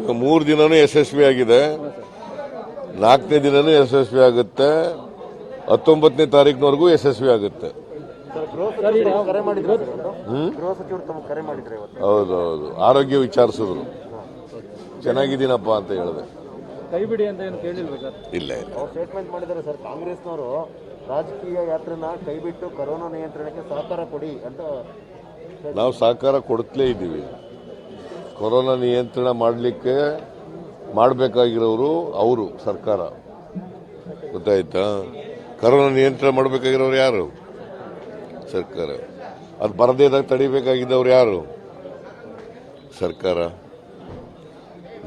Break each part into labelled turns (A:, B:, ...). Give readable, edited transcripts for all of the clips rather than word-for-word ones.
A: 3 ದಿನನೂ ಯಶಸ್ವಿ ಆಗಿದೆ. 4ನೇ ದಿನನೂ ಯಶಸ್ವಿ ಆಗುತ್ತೆ. 19ನೇ ತಾರೀಕಿನವರೆಗೂ ಯಶಸ್ವಿ ಆಗುತ್ತೆ. ಹೌದೌದು, ಆರೋಗ್ಯ ವಿಚಾರಿಸಿದ್ರು. ಚೆನ್ನಾಗಿದ್ದೀನಪ್ಪ ಅಂತ ಹೇಳಿದೆ.
B: ಕೈ ಬಿಡಿ ಅಂತ ಏನು ಕೇಳಿಲ್ವ ಸರ್?
A: ಇಲ್ಲ
C: ಸ್ಟೇಟ್ಮೆಂಟ್ ಮಾಡಿದ್ದಾರೆ ಸರ್. ಕಾಂಗ್ರೆಸ್ನವರು ರಾಜಕೀಯ ಯಾತ್ರೆನ ಕೈಬಿಟ್ಟು ಕೊರೋನಾ ನಿಯಂತ್ರಣಕ್ಕೆ ಸಹಕಾರ ಕೊಡಿ ಅಂತ.
A: ನಾವು ಸಹಕಾರ ಕೊಡ್ತಲೇ ಇದ್ದೀವಿ. ಕೊರೋನಾ ನಿಯಂತ್ರಣ ಮಾಡಬೇಕಾಗಿರೋರು ಅವರು, ಸರ್ಕಾರ. ಗೊತ್ತಾಯ್ತಾ? ಕೊರೋನಾ ನಿಯಂತ್ರಣ ಮಾಡಬೇಕಾಗಿರೋರು ಯಾರು? ಸರ್ಕಾರ. ಅದು ಬರದೇ ಇದ್ದಾಗ ತಡಿಬೇಕಾಗಿದ್ದವ್ರು ಯಾರು? ಸರ್ಕಾರ.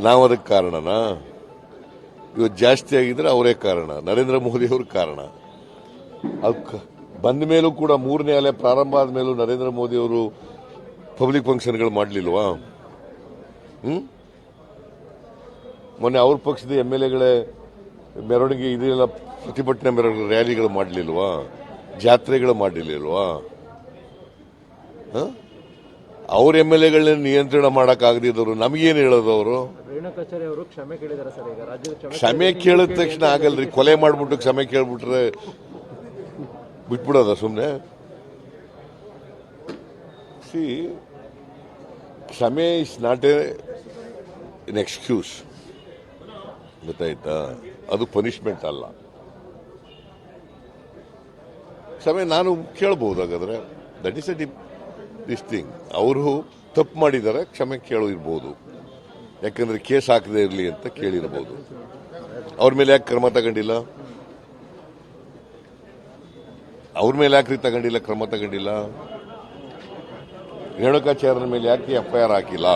A: ನಾವು ಅದಕ್ಕೆ ಕಾರಣನಾ? ಇವತ್ತು ಜಾಸ್ತಿ ಆಗಿದ್ರೆ ಅವರೇ ಕಾರಣ, ನರೇಂದ್ರ ಮೋದಿ ಅವರು ಕಾರಣ. ಅದು ಬಂದ ಮೇಲೂ ಕೂಡ 3ನೇ ಅಲೆ ಪ್ರಾರಂಭ ಆದ ಮೇಲೂ ನರೇಂದ್ರ ಮೋದಿ ಅವರು ಪಬ್ಲಿಕ್ ಫಂಕ್ಷನ್ಗಳು ಮಾಡಲಿಲ್ವಾ? ಮೊನ್ನೆ ಅವ್ರ ಪಕ್ಷದ MLAಗಳೇ ಮೆರವಣಿಗೆ, ಇದೆಲ್ಲ ಪ್ರತಿಭಟನೆ ಮೆರವಣಿಗೆ, ರ್ಯಾಲಿಗಳು ಮಾಡಲಿಲ್ವಾ? ಜಾತ್ರೆಗಳು ಮಾಡಲಿಲ್ವಾ? ಅವ್ರ MLAಗಳನ್ನ ನಿಯಂತ್ರಣ ಮಾಡಕ್ಕಾಗದಿದ್ದವರು ನಮಗೇನು ಹೇಳೋದು? ಅವರು
B: ಕ್ಷಮೆ ಕೇಳಿದಾರೆ ಸರ್. ಈಗ ರಾಜ್ಯದ
A: ಕ್ಷಮೆ ಕೇಳಿದ ತಕ್ಷಣ ಆಗಲ್ರಿ. ಕೊಲೆ ಮಾಡ್ಬಿಟ್ಟು ಕ್ಷಮೆ ಕೇಳ್ಬಿಟ್ರೆ ಬಿಟ್ಬಿಡೋದ ಸುಮ್ಮನೆ? ಕ್ಷಮೆ ಇಸ್ ನಾಟ್ ಎನ್ ಎಕ್ಸ್ಕ್ಯೂಸ್. ಗೊತ್ತಾಯ್ತಾ? ಅದು ಪನಿಷ್ಮೆಂಟ್ ಅಲ್ಲ. ಕ್ಷಮೆ ನಾನು ಕೇಳಬಹುದು. ಹಾಗಾದ್ರೆ ದಟ್ ಇಸ್ ದಿಸ್ ಥಿಂಗ್. ಅವರು ತಪ್ಪು ಮಾಡಿದ್ದಾರೆ, ಕ್ಷಮೆ ಕೇಳಿರ್ಬೋದು. ಯಾಕಂದ್ರೆ ಕೇಸ್ ಹಾಕದೇ ಇರಲಿ ಅಂತ ಕೇಳಿರ್ಬೋದು. ಅವ್ರ ಮೇಲೆ ಯಾಕೆ ಕ್ರಮ ತಗೊಂಡಿಲ್ಲ? ಅವ್ರ ಮೇಲೆ ಯಾಕ್ರಿ ಕ್ರಮ ತಗೊಂಡಿಲ್ಲ? ರೇಣುಕಾಚಾರ್ಯರ ಮೇಲೆ ಯಾಕೆ FIR ಹಾಕಿಲ್ಲ?